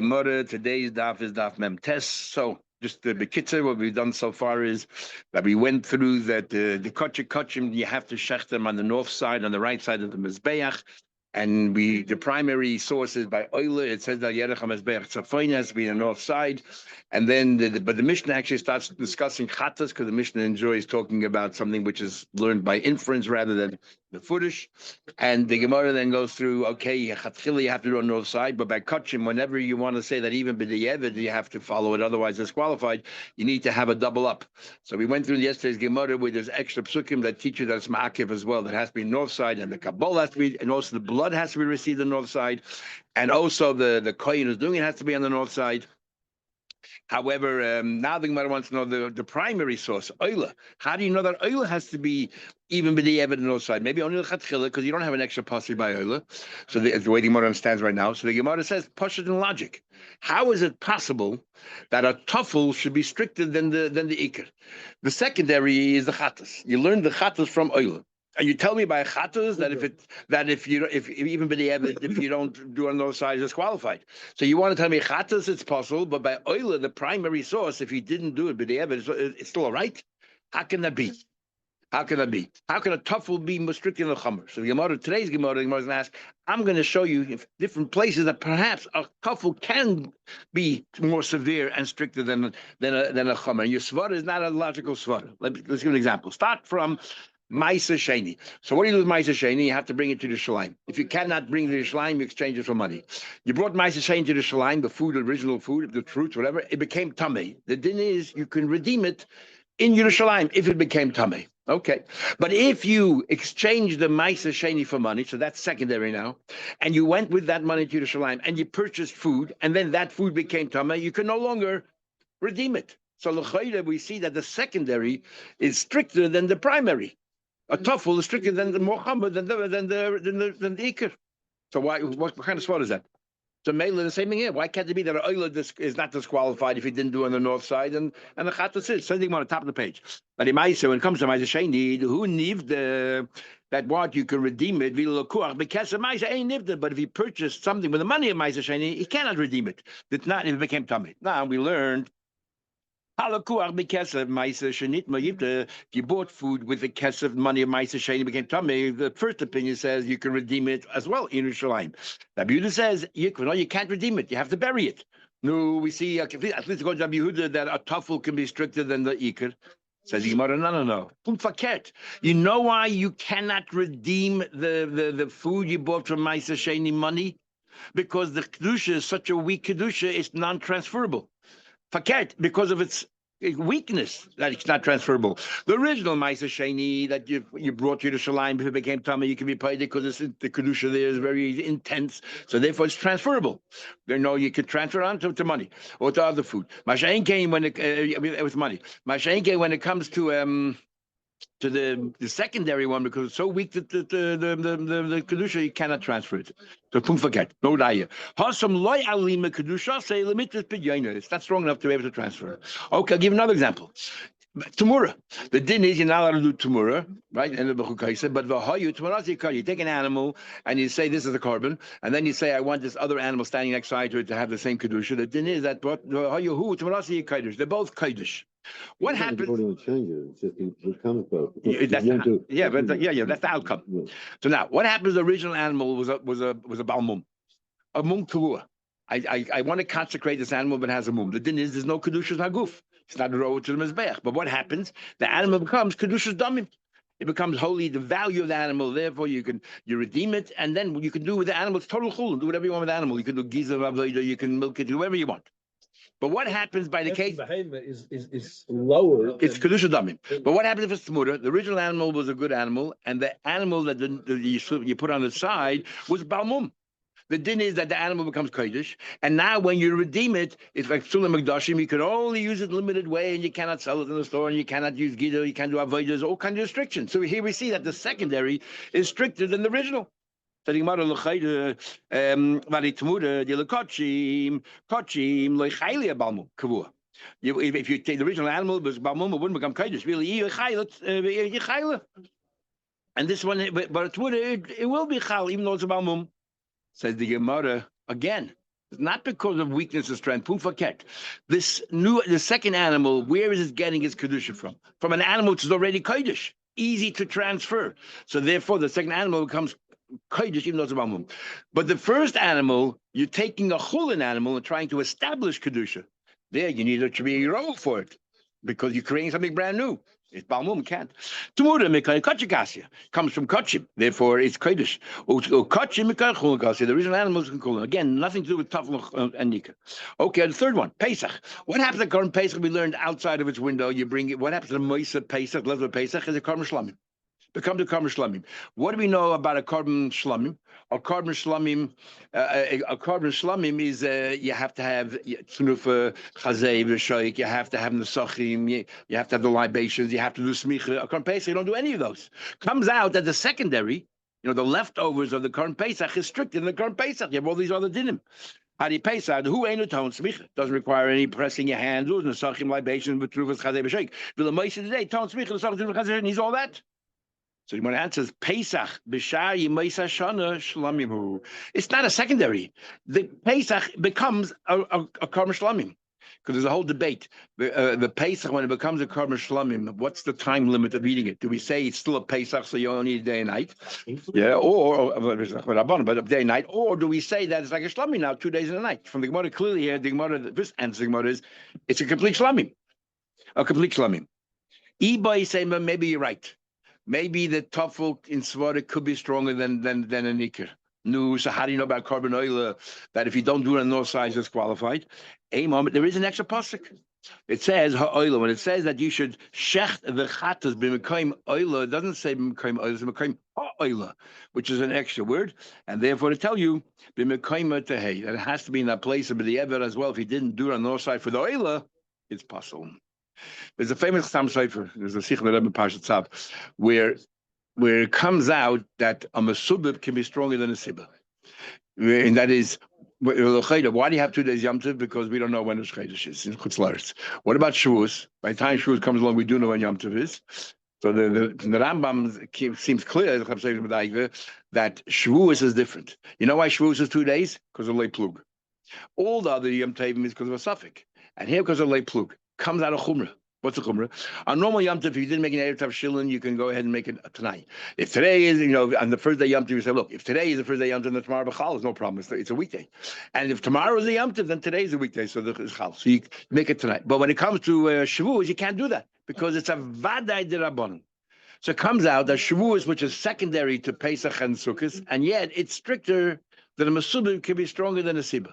Gemara, today's daf is daf mem tes. So just the bekitzer, what we've done so far is that we went through that the kachim, you have to shech them on the north side, on the right side of the mizbeach. And the primary source is by Euler. It says that Yerech HaMezbeach Tzafon has to be on the north side. And then, but the Mishnah actually starts discussing Chattas, because the Mishnah enjoys talking about something which is learned by inference rather than the Furish. And the Gemara then goes through, okay, Chatchila you have to do on the north side, but by Kachim, whenever you want to say that even B'di'evid you have to follow it, otherwise disqualified, you need to have a double up. So we went through yesterday's Gemara where there's extra psukim that teach you that it's Ma'akiv as well, that has to be north side, and the Kabbalah has to be, and also the blood has to be received on the north side, and also the kohen who's doing it has to be on the north side. However, now the Gemara wants to know the primary source, Euler. How do you know that Euler has to be even with the evidence on the north side? Maybe only the Chatchila, because you don't have an extra posse by Euler. So the way the Gemara understands right now. So the Gemara says, Pashut in logic. How is it possible that a tuffle should be stricter than the Iker? The secondary is the Chattas. You learn the Chattas from Euler. And you tell me by Chattas that if you don't do on those sides, it's qualified. So you want to tell me Chattas it's possible, but by Euler, the primary source, if you didn't do it by the evidence, it's still all right. How can that be? How can that be? How can a tuffle be more strict than a chomer? So today's Gemara is going to ask, I'm going to show you different places that perhaps a tuffle can be more severe and stricter than a chomer. And your svara is not a logical svara. Let's give an example. Start from Maisa Sheni. So what do you do with Maisa Sheni? You have to bring it to the Shalim. If you cannot bring it to the Shalim, you exchange it for money. You brought Maisa Sheni to the Shalim, the food, original food, the fruits, whatever, it became Tameh. The din is you can redeem it in Yerushalayim if it became Tameh. Okay. But if you exchange the Maisa Sheni for money, so that's secondary now, and you went with that money to the Shalim and you purchased food, and then that food became Tameh, you can no longer redeem it. So l'chayda, we see that the secondary is stricter than the primary. A tuffle is stricter than the Muhammad than the Iker. So what kind of swat is that? So mainly the same thing here. Why can't it be that an Euler is not disqualified if he didn't do it on the north side and the Chattas is? Same thing on the top of the page. But in Maisa, when it comes to Maisa Sheni, who nived that what you can redeem it, because of Maisa ain't nived. But if he purchased something with the money of Maisa Sheni, he cannot redeem it. It's not if it became tummy. Now we learned. If you bought food with the kesef money of Maisa Sheni became tummy, the first opinion says you can redeem it as well in Yerushalayim. Rabbi Yehuda says you can't redeem it. You have to bury it. No, we see at least according to Rabbi Yehuda that a tuffle can be stricter than the Iker. Says the Gemara, no. You know why you cannot redeem the food you bought from Maisa Sheni money? Because the kedusha is such a weak kedusha, it's non-transferable. Faket, because of its weakness, that it's not transferable. The original Maisa Sheni that you brought to the Shalim, if it became Tama, you can be paid because the Kedusha there is very intense, so therefore it's transferable. You can transfer on to money or to other food. Mashain came when with money. Mashain came when it comes to the secondary one, because it's so weak that the kedusha you cannot transfer it. So don't forget, no daya. Hasam loy alima kedusha say limited pidyaina. It's not strong enough to be able to transfer it. Okay, I'll give another example. Tumura. The din is you're not allowed to do tumura, right? And but tumura, you take an animal and you say this is a carbon, and then you say I want this other animal standing next side to it to have the same kedusha. The din is that what they're both kaidish. What happens? That's the outcome. Yeah. So now, what happens? The original animal was a balmum, a mum kavua. I want to consecrate this animal, but it has a mum. The din is there's no kedushas haguf. It's not a road to the mizbeach. But what happens? The animal becomes kedushas damim. It becomes holy, the value of the animal. Therefore, you redeem it, and then you can do with the animal. It's total chul. Do whatever you want with the animal. You can do giza avodah, you can milk it, do whatever you want. But what happens by the case? Is lower. It's kedusha damim. But what happens if it's tmura? The original animal was a good animal, and the animal that you put on the side was balmum. The din is that the animal becomes kodesh, and now when you redeem it, it's like psulim mikdashim. You can only use it limited way, and you cannot sell it in the store, and you cannot use giddah, you can't do avodas, all kinds of restrictions. So here we see that the secondary is stricter than the original. If you take the original animal, was balmum, it wouldn't become kodesh. Really, and this one, but it will be chal, even though it's a balmum. Says the Gemara again. It's not because of weakness or strength. Pumfaket. The second animal, where is it getting its kedusha from? From an animal which is already kodesh, easy to transfer. So therefore, the second animal becomes kodesh, even though it's a bamum. But the first animal, you're taking a chulin animal and trying to establish kedusha. There, you need to be a role for it because you're creating something brand new. It's balmum can't. Tumura mikay kachikasia comes from kachim, therefore it's kodesh. Kachim mikay chulikasia. The original animals can call it. Again, nothing to do with tafel and nika. Okay, the third one, Pesach. What happens to Korban Pesach? We learned outside of its window. You bring it. What happens to Moisa Pesach? Lezer Pesach is a Korban Shlamim. Become the Korban Shlamim. What do we know about a Korban Shlamim? A Korban Shlamim is you have to have tzunufa, chazei, v'shoik. You have to have nesachim. You have to have the libations. You have to do smicha. A Korban Pesach, you don't do any of those. Comes out that the secondary, the leftovers of the Korban Pesach is stricter than the Korban Pesach. You have all these other dinim. Hadi Pesach, who ain't a tone smicha, doesn't require any pressing your hands. Nesachim, libations, v'trufas, chazei, v'shoik. V'lamaisa today, tone smicha, nesachim, chazei, he's all that. So when it answers Pesach b'shar yimaysa shana shlamim. It's not a secondary. The Pesach becomes a Korban Shlamim because there's a whole debate. The Pesach, when it becomes a Korban Shlamim, what's the time limit of eating it? Do we say it's still a Pesach, so you only need a day and night? Yeah, but a day and night, or do we say that it's like a Shlamim now, 2 days and a night? From the Gemara clearly here, the Gemara this answer the Gemara is it's a complete Shlamim, a complete Shlamim. Ibai say maybe you're right. Maybe the tafel in Svara could be stronger than a nikr. No, so how do you know about Korban Oila that if you don't do it on north side, it's qualified? A moment, there is an extra pasuk. It says ha'oila. When it says that you should shecht the chatas b'mekayim oila, it doesn't say b'mekayim oila, it's b'mekayim ha'oila, which is an extra word, and therefore to tell you b'mekayim tehei that it has to be in that place of the ever as well. If you didn't do it on the north side for the oila, it's possible. There's a famous Chasam Sofer. There's a Sikh Rebbe Parshat Tzav, where it comes out that a mesubib can be stronger than a sibba, and that is why do you have 2 days Yom Tov? Because we don't know when the Chodesh is in Chutz La'aretz. What about Shavuos? By the time Shavuos comes along, we do know when Yom Tov is. So the Rambam seems clear that Shavuos is different. You know why Shavuos is 2 days? Because of Lei Plug. All the other Yom Tovim is because of a suffix, and here because of Lei Plug. Comes out of Chumrah. What's a Chumrah? On normal Yom Tov, if you didn't make an Erev Tav Shilin, you can go ahead and make it tonight. If today is, on the first day Yom Tov, you say, look, if today is the first day Yom Tov, then tomorrow B'chal is no problem. It's a weekday. And if tomorrow is the Yom Tov, then today is a weekday, so it's Chal. So you make it tonight. But when it comes to Shavuos, you can't do that because it's a Vadai D'Rabbanan. So it comes out that Shavuos, which is secondary to Pesach and Sukkot, and yet it's stricter than a Mesubim can be stronger than a Sibba,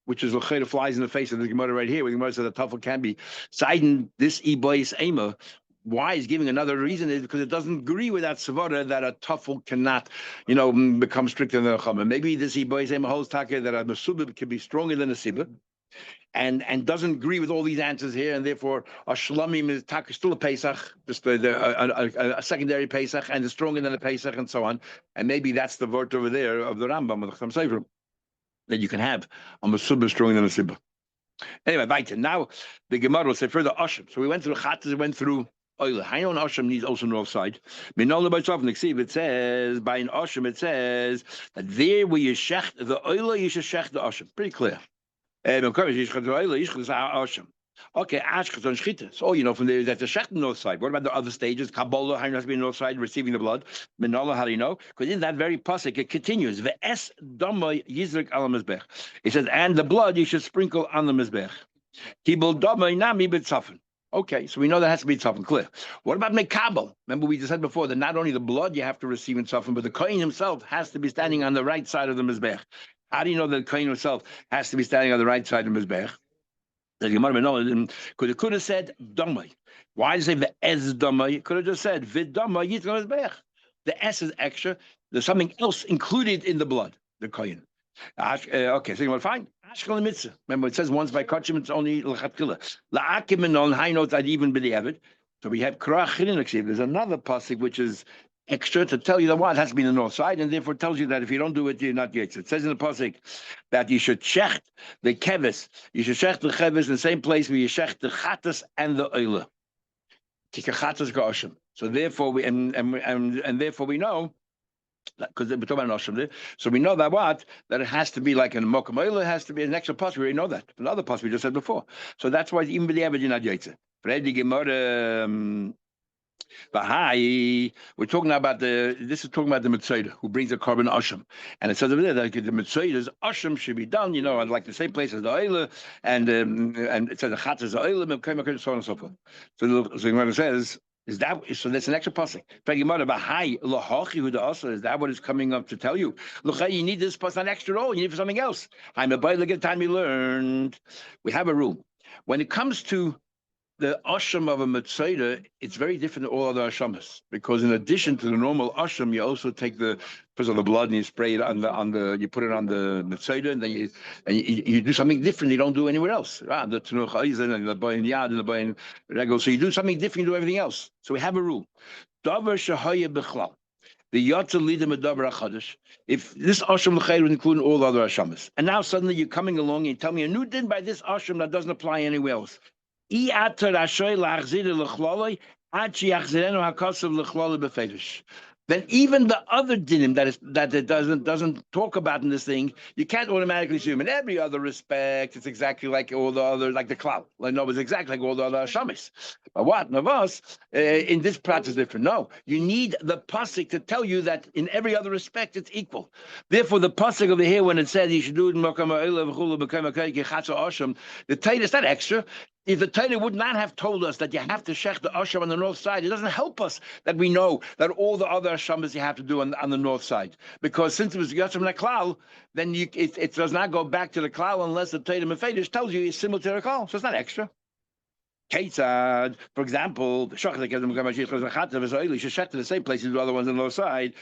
which is l'chayda flies in the face of the Gemara right here, where the Gemara says the tafel can be siding this ibois ema. Why is giving another reason is because it doesn't agree with that savara that a tafel cannot, become stricter than a chama. Maybe this ibois ema holds taka that a mesubib can be stronger than a sibba, and doesn't agree with all these answers here, and therefore a shlamim is taka still a pesach, just a secondary pesach, and is stronger than a pesach, and so on. And maybe that's the word over there of the Rambam of the Chasam Sofer, that you can have a mesubah stronger than a sibba. Anyway, weiter. Now the Gemara will say further Asham. So we went through Chatas, we went through Oila. I know an Asham needs also north side. It says by an Asham, it says that there where you shecht the Oila, you should shecht the Asham. Pretty clear. Okay, Ashkas on Shchita. So from there that's the Shech north side. What about the other stages? Kabbalah, how has to be north side, receiving the blood. Menala, how do you know? Because in that very pasuk it continues. Ve'es damay yizrik al mizbech. It says, and the blood you should sprinkle on the mizbech. Kibul damay nami b'tzafen. Okay, so we know that has to be tzafin, clear. What about mekabel? Remember we just said before that not only the blood you have to receive in tzafin, but the kohen himself has to be standing on the right side of the mizbech. How do you know that the kohen himself has to be standing on the right side of the mizbech? Because it could have said damai. Why did it say the es damai? It could have just said vidamai yitzchak mizbech. The s is extra. There's something else included in the blood. The kohen. Okay, so you want to find Ashkel mitzvah. Remember, it says once by kachim, it's only l'chatchila. La'akim and on high notes, I'd even b'di'evet. So we have krach. There's another pasuk which is extra to tell you that it has to be on the north side, and therefore tells you that if you don't do it, you're not yet. It says in the pasuk that you should shecht the keves, you should shecht the keves in the same place where you shecht the chatas and the oila. Tika chatas ga'oshim. So therefore we and therefore we know because we're talking about Asham there. So we know that that it has to be like in Mokum Oila, it has to be an extra pass. We already know that. Another pass we just said before. So that's why even with the average in Adyaitze. Freddy Gemara. Bahai, we're talking about this is talking about the Mitzvah who brings the carbon Asham. And it says over there that the Mitzvah's Asham should be done, like the same place as the Oila, and it says the Chat is the Oila, so on and so forth. So when it says, is that so? That's an extra passing. Is that what is coming up to tell you? Look, you need this plus an extra role. You need for something else. I'm a boy. Look at the time we learned. We have a rule when it comes to the asham of a mitzvah, it's very different than all other ashamas because in addition to the normal asham, you also take the blood and you spray it on the you put it on the mitzvah and then you do something different you don't do anywhere else. The tenuch eisen and the bayin yad and the bayin regel. So you do something different, you do everything else. So we have a rule. Davar shahaya b'chlal. The yatza leader medavar achadish. If this asham l'chayr would include all other ashamas, and now suddenly you're coming along and you tell me a new din by this asham that doesn't apply anywhere else. Then even the other dinim that it doesn't talk about in this thing, you can't automatically assume. In every other respect, it's exactly like all the other, like the cloud. Like no, it's exactly like all the other shamis. But what Navas in this prat is different. No, you need the pasuk to tell you that in every other respect it's equal. Therefore, the pasuk over here when it says you should do it in the Torah is not extra. If the Torah would not have told us that you have to shech the asham on the north side, it doesn't help us that we know that all the other ashamas you have to do on the north side. Because since it was yachim klal, then it does not go back to the klal unless the Torah Mefedish tells you it's similar to the klal. So it's not extra. Ketzad, for example, the shach that the same place as the other ones on the north side.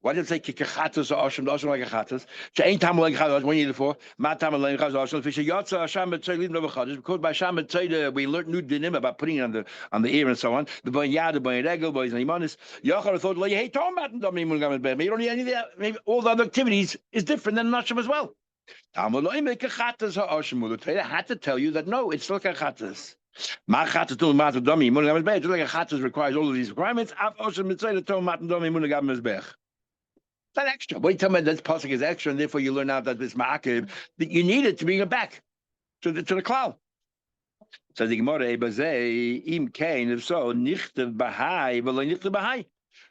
Why did it say kikachatas or asham? The asham like a chatas. She ain't tam like chatas. One year before, ma tam like chatas. Asham fisher yatsa asham b'tzaylim no chatas. Because by asham b'tzaylim we learned new dinim about putting it on the ear and so on. The boy yad, the boy regel, boys neimanis. Yachar thought, well, you hate tom matin dami mun gamet bed. You don't need any of that. Maybe all the other activities is different than asham as well. Tam like kikachatas or asham. The Torah had to tell you that no, it's still kikachatas. Ma chatas to matin dami mun gamet bed. Just like a chatas requires all of these requirements. Af asham b'tzaylim to matin dami mun gamet bed. Not extra. Wait, tell me that pasuk is extra, and therefore you learn out that this ma'akiv that you need it to bring it back to the klal. So the Gemara Ebazei im kain if so nichtav bahai v'lo nichtav bahai.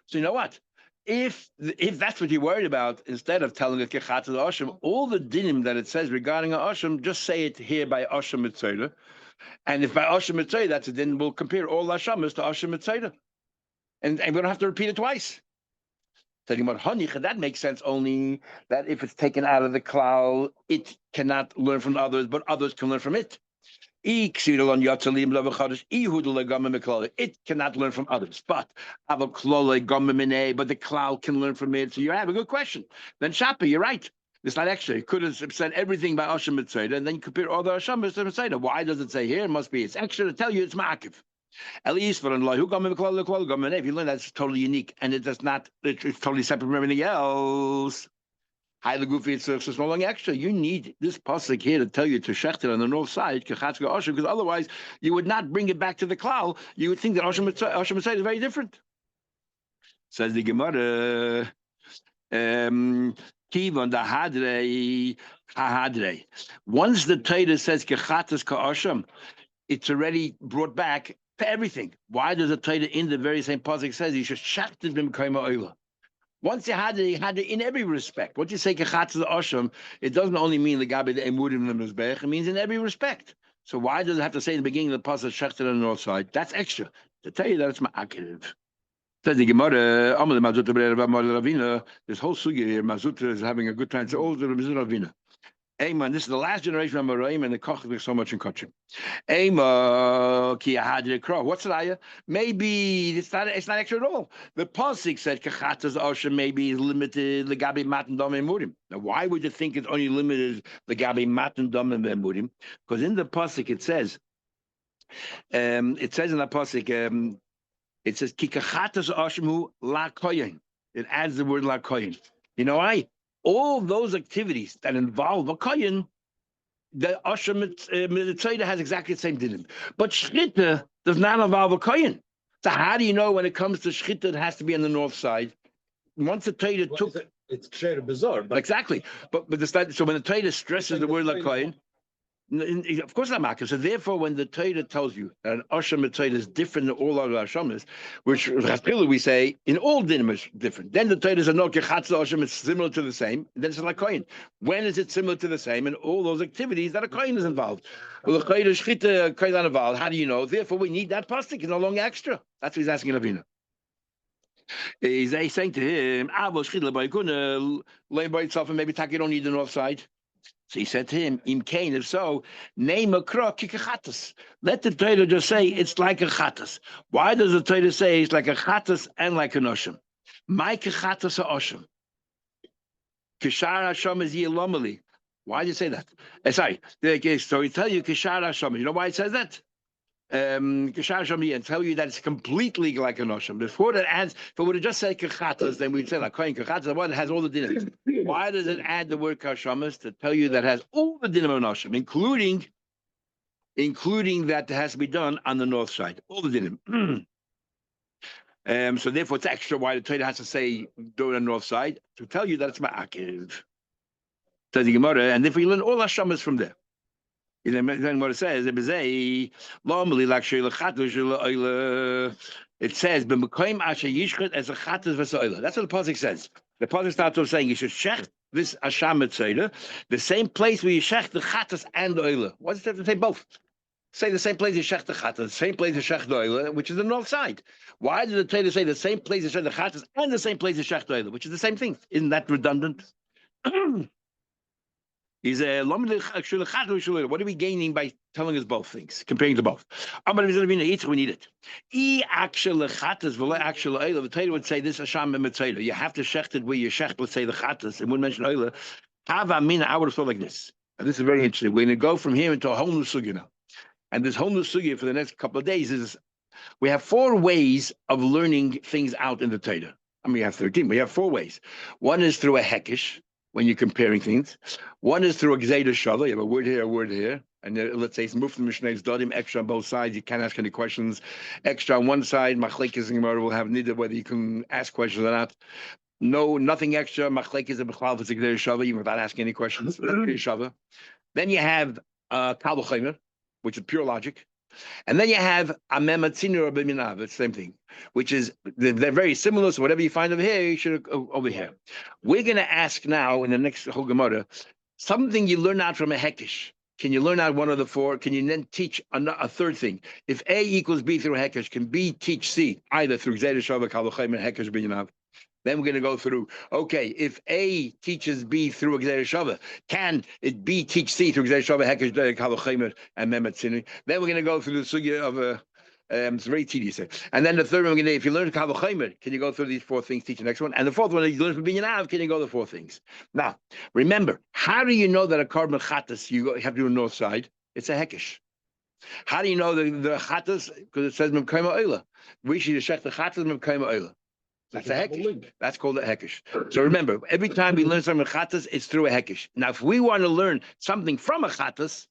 So you know what? If that's what you're worried about, instead of telling it kechat to the asham, all the dinim that it says regarding a asham, just say it here by asham mitzayla. And if by asham mitzayla, that's it. Then we'll compare all ashamas to asham mitzayla, and we don't have to repeat it twice. That makes sense only that if it's taken out of the klal, it cannot learn from others, but others can learn from it. It cannot learn from others, but the klal can learn from it. So you have a good question. Then Shapa, you're right. It's not extra. You could have said everything by Asham Mitzvah, and then you compare all the Asham Mitzvah. Why does it say here? It must be it's extra to tell you it's ma'akiv. At least for if you learn that's totally unique and it does not, it's totally separate from everything else. It's no longer extra. You need this pasuk here to tell you to shechter on the north side, because otherwise you would not bring it back to the klal. You would think that Asham Mitzvah is very different. Says the Gemara, Kivon the hadrei. Once the Torah says kechatas ka'asham, it's already brought back to everything. Why does the Torah in the very same pasuk says you should shachted b'mekayim ha'olah? Once you had it in every respect. What you say kechatz asham, it doesn't only mean the gabi the emudim and the mizbech. It means in every respect. So why does it have to say in the beginning of the pasuk shachted on the north side? That's extra to tell you that it's ma'akiv. Says the Gemara, this whole sugya here, Mazutra is having a good time. It's all the Ravina. Amen. This is the last generation of Maraim, and the koch is so much in kachim. Amen. Ki ahadre kro. What's the ayah? Maybe it's not extra at all. The pasuk said kachatas osha maybe is limited legabi matan dom emurim. Now, why would you think it's only limited legabi matan dom emurim? Because in the pasuk it says in the pasuk it says ki kachatas oshamu la koyin. It adds the word la koyin. You know why? All those activities that involve a koyin, the Asham Mitzvah has exactly the same dinim. But Shchita does not involve a koyin. So how do you know when it comes to shchita, it has to be on the north side? Once the Torah took It's ksher bizarre, but exactly, but so when the Torah stresses the word lakoin, of course not makar. So therefore, when the Torah tells you that an asham Torah is different than all other ashamas, which we say in all dinim is different, then the Torah says no kechatz asham is similar to the same. Then it's like kohen. When is it similar to the same? And all those activities that a kohen is involved. Well, the kohen shchita kohen involved. How do you know? Therefore, we need that pasuk. It's no longer extra. That's what he's asking Avina. He's saying to him, lay by itself, and maybe you don't need the north side. So he said to him, Im Kain, if so, name a krok kikachatas. Let the Torah just say it's like a chatas. Why does the Torah say it's like a chatas and like an osham? My kichatas a osham. Kishar Hasham is yelomali. Why do you say that? Sorry. So he tell you Kishar Hasham. You know why it says that? And tell you that it's completely like an osham. Before that adds, if it would have just said kachatas, then we'd say like kohen kachatas, the one that has all the dinim. Why does it add the word kashamas to tell you that it has all the dinim of an osham, including that has to be done on the north side, all the dinim. So therefore, it's extra why the Torah has to say do it on the north side to tell you that it's ma'akiv. Says the Gemara, and if we learn all hashamas from there. Then what it says, it says, "B'mekoyim asher yishchet as a chatas v'soila." That's what the pasuk says. The pasuk starts off saying you should shech this asham mitzayla, the same place where you shech the chatas and the oila. What does it have to say both? Say the same place you shech the chatas, the same place you shech the oila, which is the north side. Why did the Torah say the same place you shech the chatas and the same place you shech the oila, which is the same thing? Isn't that redundant? He's a what are we gaining by telling us both things, comparing to both? We need it. The Torah would say this Hasham Mitzayla. You have to shecht it where you shecht, let's say the chatas, and wouldn't mention oila. I would have thought like this. And this is very interesting. We're going to go from here into a whole new sugya now. And this whole new sugya for the next couple of days is we have 4 ways of learning things out in the Torah. I mean, we have 13. We have 4 ways. One is through a hekesh, when you're comparing things. One is through a gzeda shava. You have a word here, and let's say it's moved from Mishnah's Dadim, extra on both sides. You can't ask any questions. Extra on one side, machlekes and Gemara will have neither whether you can ask questions or not. No, nothing extra. Machlekes and b'chlal it's a gzeda shava, even without asking any questions. Shava. Then you have kal v'chomer, which is pure logic. And then you have amem atzinu or b'minav, it's the same thing, which is, they're very similar, so whatever you find over here, you should over here. We're going to ask now, in the next whole Gemara, something you learn out from a hekesh. Can you learn out one of the 4? Can you then teach a third thing? If A equals B through hekesh, can B teach C, either through gzeda shava, kal v'chomer, hekesh b'minav? Then we're going to go through, okay, if A teaches B through a gzeda shava, can it B teach C through gzeda shava, hekesh, kal v'chomer, and mem atzinu? Then we're going to go through the sugya of it's very tedious. And then the third one, we're going to, if you learn kal v'chomer, can you go through these 4 things, teach the next one? And the fourth one, if you learn from Binyanav, can you go the 4 things? Now, remember, how do you know that a carbon chatas, you have to do a north side? It's a hekesh. How do you know the chatas? Because it says mevkayma oila. We should check the chatas mevkayma oila. That's a hekesh. That's called a hekesh. So remember, every time we learn something from chatas, it's through a hekesh. Now, if we want to learn something from a chatas,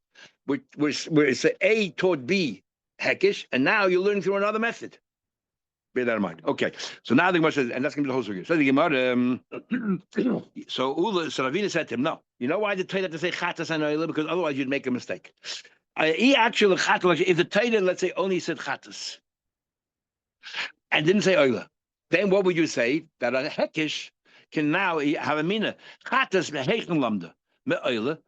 where it's A taught B hekesh, and now you learn through another method. Bear that in mind. Okay. So now the Gemara says, and that's going to be the whole story. So the Gemara, so Ravina said to him, no. You know why the Torah had to say chatas and oila? Because otherwise you'd make a mistake. If the Torah, let's say, only said chatas and didn't say oila, then what would you say? That a hekesh can now have a mina. Chatas meheichen lamda me'oila,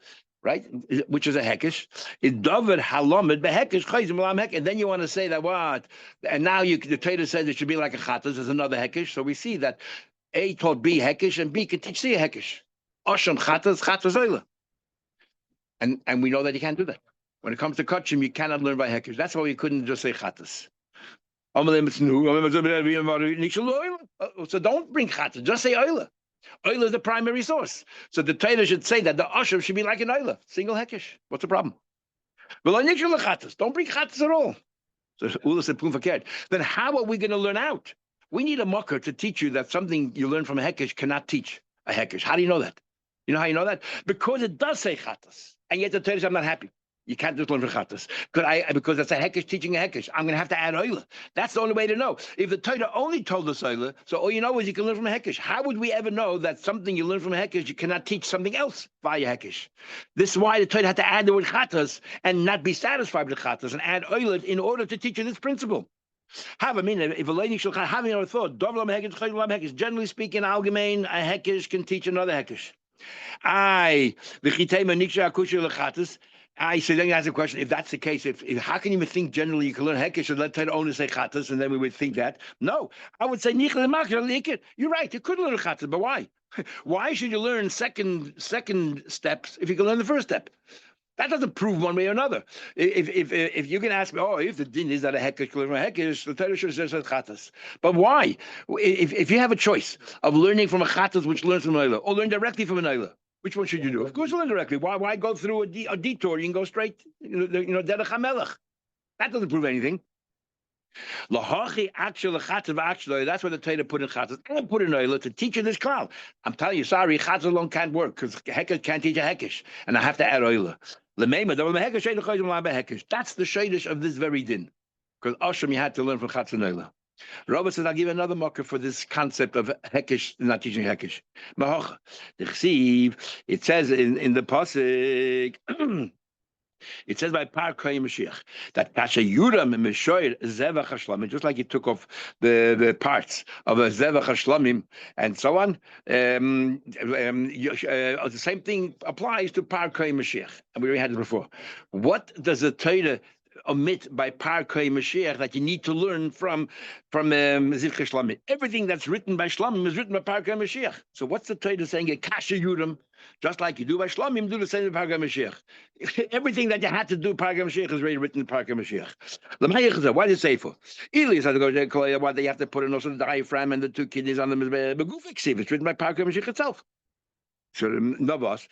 right? Which is a hekesh. It davar halamed behekesh chayzim lam hek. And then you want to say that what? And now the Torah says it should be like a chatas. There's another hekesh. So we see that A taught B hekesh and B can teach C a hekesh. Osham chatas oila. And we know that you can't do that. When it comes to kachim, you cannot learn by hekesh. That's why we couldn't just say chatas. So don't bring chatas, just say oila. Oila is the primary source. So the Torah should say that the asham should be like an oila, single hekesh. What's the problem? Don't bring chatas at all. So Ula said, then how are we going to learn out? We need a mucker to teach you that something you learn from a hekesh cannot teach a hekesh. How do you know that? You know how you know that? Because it does say chatas. And yet the Torah says, I'm not happy. You can't just learn from Chattas. Because that's a Hekesh teaching a Hekesh. I'm going to have to add Oila. That's the only way to know. If the Torah only told us Oila, so all you know is you can learn from a Hekesh. How would we ever know that something you learn from a Hekesh, you cannot teach something else via Hekesh? This is why the Torah had to add the word Chattas and not be satisfied with the Chattas and add Oila in order to teach you this principle. Have a meaning. If a lady should have a thought, generally speaking, Algemein, a Hekesh can teach another Hekesh. So then you ask the question, if that's the case, if how can you even think generally you can learn Hekesh and let Torah only say Chattas, and then we would think that? No, I would say, you're right, you could learn Chattas, but why? Why should you learn second steps if you can learn the first step? That doesn't prove one way or another. If you can ask me, if the din is that a Hekesh can learn a Hekesh, the Torah should have said Chattas. But why? If you have a choice of learning from a Chattas which learns from an Oila, or learn directly from an Oila, which one should you do? Of course, learn directly. Why go through a detour? You can go straight, Derech HaMelech. That doesn't prove anything. Lahachi actually Chattas, that's what the Torah put in Chattas and put in Oila to teach you this klal. I'm telling you, sorry, Chattas alone can't work because Hekesh can't teach a Hekesh, and I have to add Oila. That's the shadish of this very din, because Ashram you had to learn from Chattas and Oila. Robert says, I'll give you another marker for this concept of Hekesh, not teaching Hekesh. It says in the pasuk, it says by Par Koyim Mashiach that Kasha Yuram Meshoir Zevach Hashlamim, just like he took off the parts of a Zevach Hashlamim and so on. The same thing applies to Par Koyim Mashiach, and we already had it before. What does the Torah omit by Par Koyim Mashiach that you need to learn from Zivcha Shlamim? Everything that's written by Shlamim is written by Par Koyim Mashiach. So what's the Torah saying? Kasha Yuram, just like you do by Shlamim, do the same with Par Koyim Mashiach. Everything that you had to do Par Koyim Mashiach is already written in Par Koyim Mashiach. Why did it say for? Elias had to go to why they have to put in also the diaphragm and the two kidneys on the Begufik Siv. It's written by Par Koyim Mashiach itself. So Novas,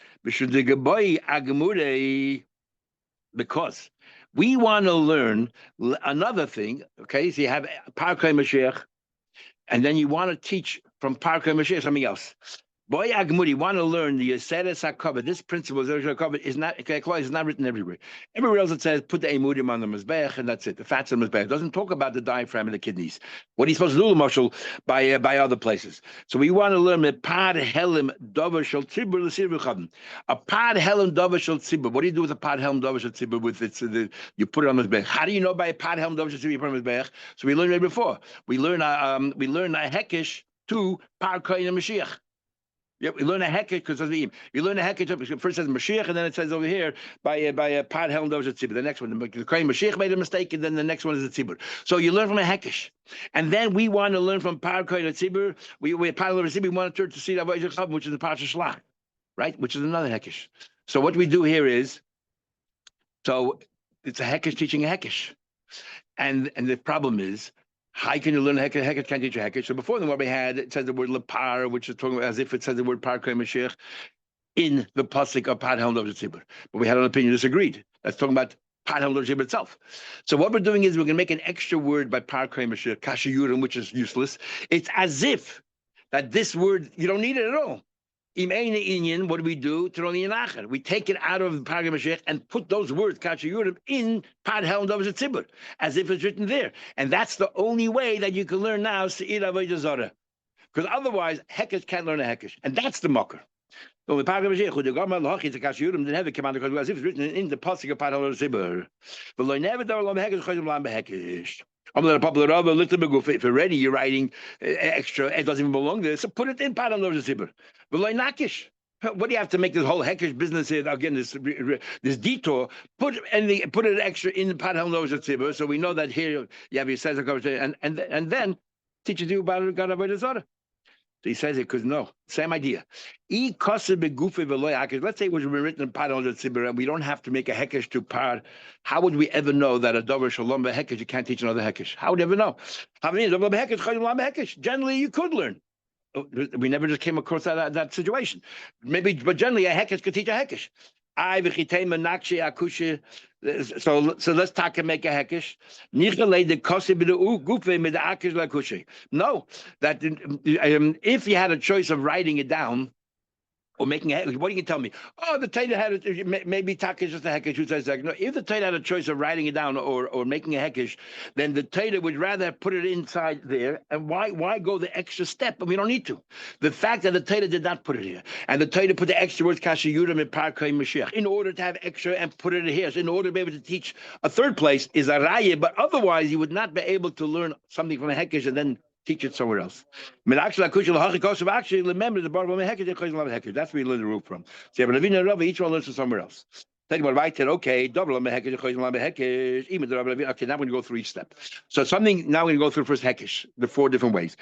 because we want to learn another thing, okay? So you have Par Koyim Mashiach, and then you want to teach from Par Koyim Mashiach something else. Boy Agmudi, want to learn the Yoseres HaKavod. This principle is not written everywhere. Everywhere else it says put the emudim on the mizbeach and that's it. The fats on the mizbeach. It doesn't talk about the diaphragm and the kidneys. What he's supposed to do, Marshall, by other places. So we want to learn the pad helim dover shel tzibur l'sirvu chadin. A pad helim dover shel tzibur. What do you do with a pad helim dover shel tzibur? With you put it on the mizbeach. How do you know by a pad helim dover shel tzibur you put it on the mizbeach? So we learned it before. We learn a hekesh to Par Koyim Mashiach. Yeah, we learn a Hekesh because you learn a Hekesh. First it says Mashiach, and then it says over here by a Pad Helm Dover Tzibur. The next one, the Kohen Mashiach made a mistake, and then the next one is the Tzibur. So you learn from a Hekesh, and then we want to learn from Pad Kohen Tzibur. We Pad Helm Tzibur. We want to turn to see that which is the Parsha Shlach, right? Which is another Hekesh. So what we do here is, so it's a Hekesh teaching a Hekesh, and the problem is, how can you learn Hekesh? Hekesh can't teach a Hekesh. So before the what we had, it says the word Lepar, which is talking about as if it says the word Par Koyim Mashiach in the pasuk of Pad Helm Dover Tzibur. But we had an opinion disagreed. That's talking about Pad Helm Dover Tzibur itself. So what we're doing is we're going to make an extra word by Par Koyim Mashiach, Kasha Yurim, which is useless. It's as if that this word, you don't need it at all. What do we do? We take it out of Par Koyim Mashiach and put those words, Kasha Yurim, in Pad Helm Dover Tzibur, as if it's written there. And that's the only way that you can learn now Se'ir Avodah Zarah. Because otherwise, Hekesh can't learn a Hekesh. And that's the mocker. So the Par Koyim Mashiach, the Gamma Lachi, the Kasha Yurim, didn't have it come out as if it's written in the pasuk of Pad Helm Dover Tzibur. But lo never do lo Hekesh chodim lo Hekesh. If already you're writing extra, it doesn't even belong there, so put it in Pad Helm Dover Tzibur. But like Nakish, what do you have to make this whole Hekesh business here again? This detour. Put it extra in the Pad Helm Dover Tzibur, so we know that here you have your says and then teach you about Avodah Zarah. So he says it because no, same idea. Let's say it was written in Pad Helm Dover Tzibur, and we don't have to make a Hekesh to Pad. How would we ever know that a Dover Shalom Hekesh you can't teach another Hekesh? How would you ever know? Generally, you could learn. We never just came across that situation. Maybe, but generally a Hekesh could teach a Hekesh. So let's talk and make a Hekesh. No, that if you had a choice of writing it down, or making a hekesh. What do you tell me? Oh, the Torah had maybe taka is just a hekesh. Who says that? No, if the Torah had a choice of writing it down or making a hekesh, then the Torah would rather put it inside there. And why go the extra step? But we don't need to. The fact that the Torah did not put it here, and the Torah put the extra words kasha yurim and parkay mashiach in order to have extra and put it here, so in order to be able to teach a third place is a raya. But otherwise, you would not be able to learn something from a hekesh and then teach it somewhere else. Actually, remember the bar of hekesh. That's where you learn the rule from. So you have Ravina and Rabbi, each one learns from somewhere else. Think about right there. Okay, double hekesh. Even the Rabbi. Okay, now we're going to go through each step. So something. Now we're going to go through first hekesh, the 4 different ways.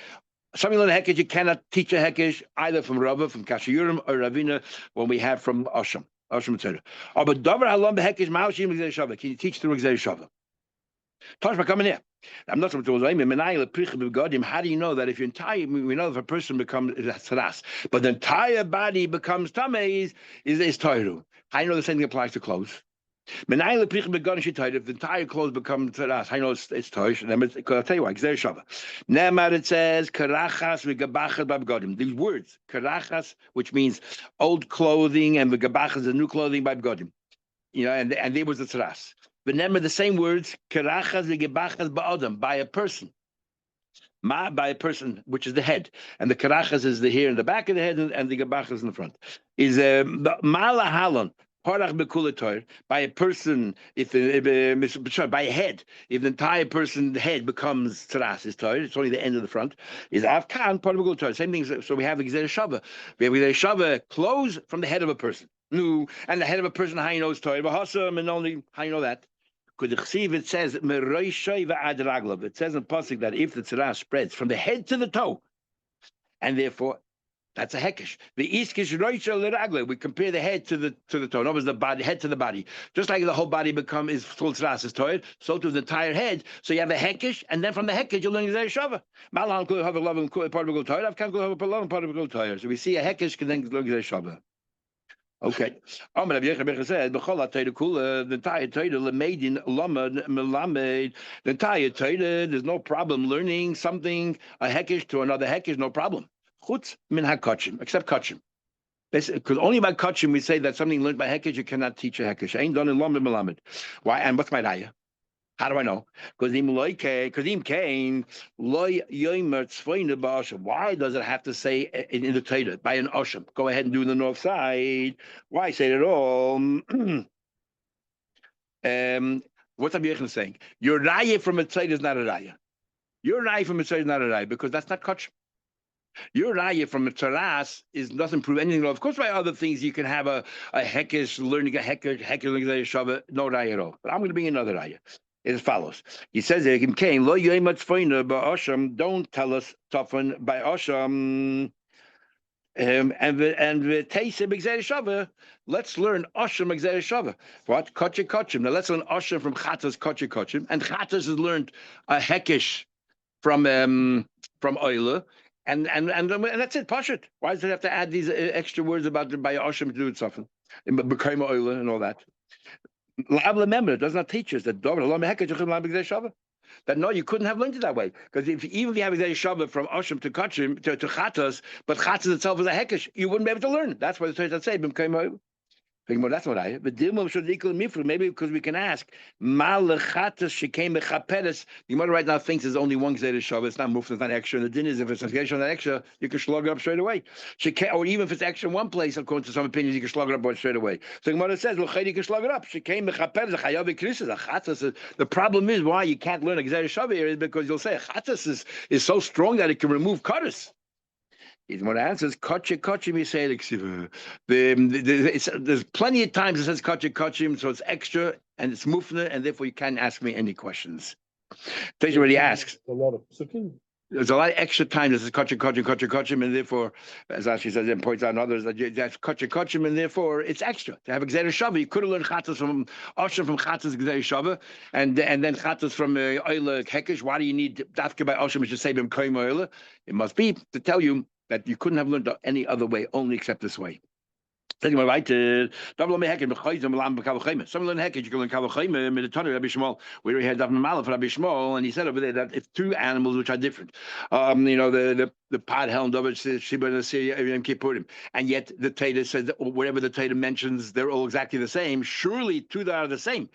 Something learn a hekesh, you cannot teach a hekesh either from Rabbi, from Kashiyurim, or Ravina, when we have from Asham, etc. Oh, but davar halom hekesh ma'oshim exer shava. Can you teach through exer shava? Toshma, coming here. I'm not supposed to. How do you know that if your entire, we know if a person becomes tzaras, but the entire body becomes tamei is toiru. How do you know the same thing applies to clothes? If the entire clothes become tzaras, I know it's toish. I'll tell you why. Gzer shava. Nemar, it says karachas v'gabachas b'bgodim. These words karachas, which means old clothing, and v'gabachas, the new clothing by b'godim. You know, and there was the tzaras. Remember the same words, karachas v'gebachas ba'adam, by a person. By a person, which is the head. And the karachas is the hair in the back of the head, and the gebachas in the front. Is mala halon, parach bekulatoir, by a person, by a head, if the entire person's head becomes tzaras, is toir, it's only the end of the front, is avkan, parach bekulatoir. Same thing, so we have gzer shava. We have gzer shava, clothes from the head of a person. No, and the head of a person, how you know is toir, and only how you know that. It says it says in pasuk that if the tzara spreads from the head to the toe, and therefore that's a hekesh. The iskish roisha l'ragla. We compare the head to the toe. No, it's the body, head to the body. Just like the whole body is full tzras is toed, so to the entire head. So you have a hekesh, and then from the hekesh you learn the shava. Malan could have a love and part of a good toed. I've can't go have a love and part of a good toed. So we see a hekesh can then learn the shava. Okay. Said, the entire Torah made in Melamed. The entire Torah, there's no problem learning something, a hekesh to another hekesh, no problem. Chutz min hakachim, except kachim. Because only by kachim we say that something learned by hekesh you cannot teach a hekesh. Ain't done in Lamed Melamed. Why? And what's my raya? How do I know? Because why does it have to say in the Torah by an osham? Go ahead and do the north side. Why say it at all? What's Rabbi Yechon saying? Your raya from a Torah is not a raya. Your raya from a Torah is not a raya because that's not kachim. Your raya from a tzaras doesn't prove anything. Of course, by other things you can have a hekesh learning a hekesh learning a shava. No raya at all. But I'm going to bring another raya. As follows. He says, don't tell us toughen by Osham and the Taisib Exer Shava. Let's learn Osham Exer Shava. What? Koche Kochim. Now let's learn Osham from Chatas Koche Kochim. And Chatas has learned a Hekesh from Oila. And that's it, Pashat. Why does it have to add these extra words about by Osham to do it something? Became Oila and all that. Remember, it does not teach us that no, you couldn't have learned it that way. Because even if you have a shava from Osham to Kachim to Chatas, but Chatas itself is a hekesh, you wouldn't be able to learn it. That's why the Torah say that's what I. But maybe because we can ask. The Gemara right now thinks there's only one Gzeda Shava. It's not mufta, it's not extra. And the din is if it's an extra, you can slug it up straight away. Or even if it's extra in one place, according to some opinions, you can slug it up straight away. So the Gemara says, you can slug it up. The problem is why you can't learn a Gzeda Shava here is because you'll say Chatas is so strong that it can remove cutters. What answers kachim you say there's plenty of times it says kachim, so it's extra and it's mufna, and therefore you can't ask me any questions. Teisha already asks. A lot of psukim. There's a lot of extra time that says kachim, and therefore, as Ashi says and points out in others, that's kachim, and therefore it's extra. To have a Gzeder Shava, you could have learned Chatas from Osham from Chatas Gzeder Shava, and then Chatas from Oila Hekesh. Why do you need Dafka by Osham, which is say Bim Koim Oila? It must be to tell you that you couldn't have learned any other way, only except this way. Someone learn Hekej, you can learn Kavachayim, Meditani, Rabbi Shmuel. We already had Daf Mamala for Rabbi Shmuel, and he said over there that it's two animals which are different. The the Pad Helm Shiba and Yom Kippurim, and yet the Torah says that whatever the Torah mentions, they're all exactly the same. Surely two that are the same.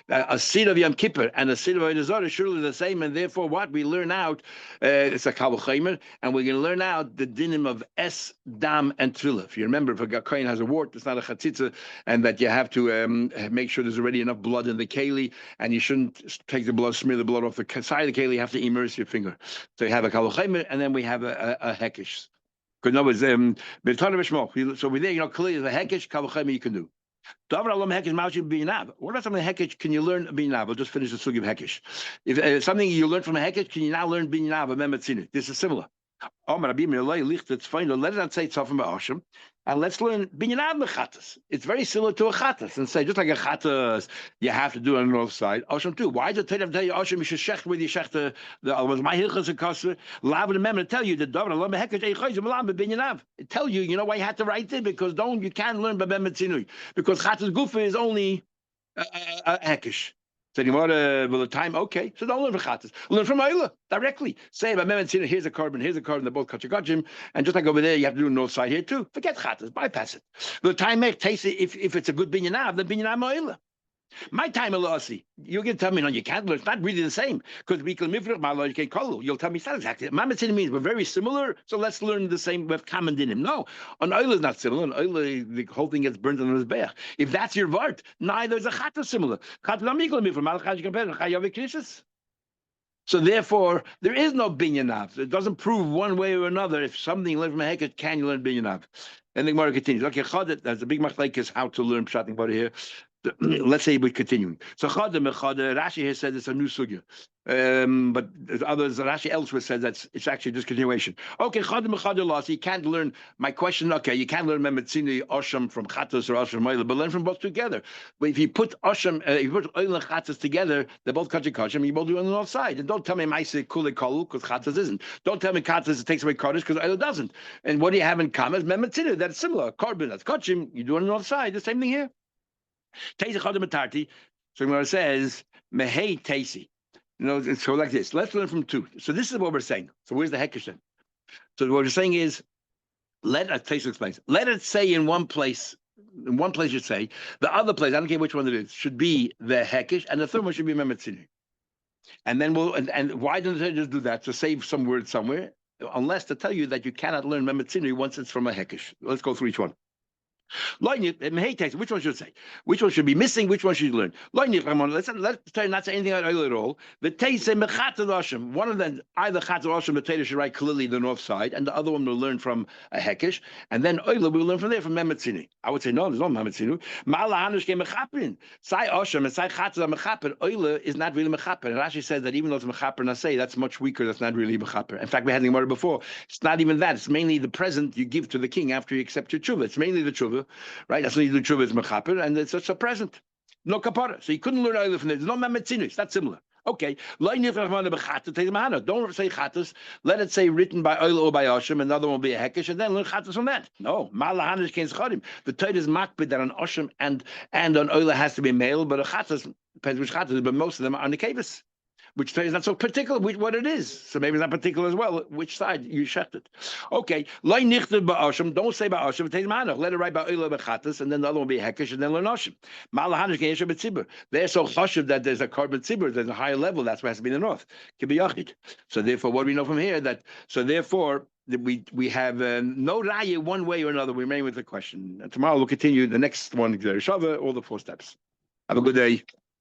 A seed of Yom Kippur and a seed of Avodah Zarah surely the same, and therefore what we learn out, it's a Kal V'chomer, and we're going to learn out the dinim of Es, Dam, and Tefillah. If you remember, if a kohen has a wart, it's not a chatzitza, and that you have to make sure there's already enough blood in the keli, and you shouldn't take the blood, smear the blood off the side of the keli. You have to immerse your finger. So you have a Kal V'chomer, and then we have a hekesh. Because no, it's so we're there, clearly the hekesh, Kal V'chomer you can do. What about something hekesh? Can you learn binyav? We'll just finish the sugi of hekesh. If something you learn from a hekesh, can you now learn binyav? This is similar. Let it not say tzafim ba'ashim, and let's learn binyav mechatas. It's very similar to a chatas, and say just like a chatas, you have to do it on the north side. Asham too. Why does it tell you asham? You should shecht with you shecht the my hilchas and kasser. Lav the mem to tell you the davar alam hekesh eichayz malam binyav. It tell you, why you have to write it, because you can't learn b'mem etzinui, because chatas gufa is only a hekesh. So the time, okay. So don't learn from Chatas. Learn from Ayla directly. Say, here's a carbon, they're both kachikachim, and just like over there, you have to do north side here too. Forget Chatas, bypass it. The time make taste it if it's a good binyanav, then binyanav Ayla. My time alasi, you're going to tell me, no, you can't learn. It's not really the same, because we can live my you can't call. You'll tell me it's not exactly. Mamatzin means we're very similar, so let's learn the same with common dinim. No, on oil is not similar. On oil, the whole thing gets burnt on the mizbeach. If that's your vart, neither is a chata similar. So therefore, there is no binyanav. It doesn't prove one way or another if something learned from a heket, can you learn binyanav? And the Gemara continues. Okay, chadet, there's a big machlek is how to learn pshat about here. Let's say we're continuing. So Rashi here said it's a new sugya. But others, Rashi elsewhere said that it's actually just continuation. Okay, you can't learn, my question, okay, you can't learn Memetzini Osham from Chatos or Osham from Oil, but learn from both together. But if you put Osham, if you put Oil and Chatos together, they're both Kachikashim, you both do it on the north side. And don't tell me Maise Kule Kalu, because Chatos isn't. Don't tell me Chatos takes away Kodesh, because Oil doesn't. And what do you have in common? Memetzini, that's similar. Carbon, that's Kachim, you do it on the north side. The same thing here. Teisi Chodem Atarti. So when it says Mehei Teisi, so like this. Let's learn from two. So this is what we're saying. So where's the hekesh then? So what we're saying is, Teisi explains. Let it say in one place you say the other place. I don't care which one it is. Should be the hekesh, and the third one should be Memetzini. And then and why don't they just do that to save some word somewhere? Unless to tell you that you cannot learn Memetzini once it's from a hekesh. Let's go through each one. Which one should say? Which one should be missing? Which one should you learn? Let's try not to say anything at all. The one of them, either Chat or Osham, the Torah should write clearly the north side, and the other one will learn from a Hekesh, and then Oila will learn from there, from Memetzini. I would say, no, there's no Memetzinu. Sai Osham and Sai Chat are Mechaper. Oila is not really Mechaper. And Rashi says that even though it's Mechaper Nasei, that's much weaker, that's not really Mechaper. In fact, we had the Gemara before. It's not even that. It's mainly the present you give to the king after you accept your tshuva. It's mainly the tshuva. Right, that's when you do tshuva is mechaper, and it's just a present, no kapara. So you couldn't learn either from there. There's no memetzinus. That's similar. Okay, don't say chatas. Let it say written by oil or by Osham, another one will be a hekesh, and then learn chatas from that. No, malahanish kein chadim. The Torah is makbid that on Osham and on oil has to be male, but a chatas depends which chatas, but most of them are nekavis. Which is not so particular what it is. So maybe it's not particular as well, which side you shecht it. Okay. Don't say ba'ashim, let it write ba'oila b'chatas, and then the other one will be hekesh, and then learn ashim. They're so chashiv that there's a carbon tzibur, there's a higher level, that's why it has to be in the north. So therefore, what do we know from here? We have no raya one way or another. We remain with the question. And tomorrow we'll continue the next one, all the 4 steps. Have a good day.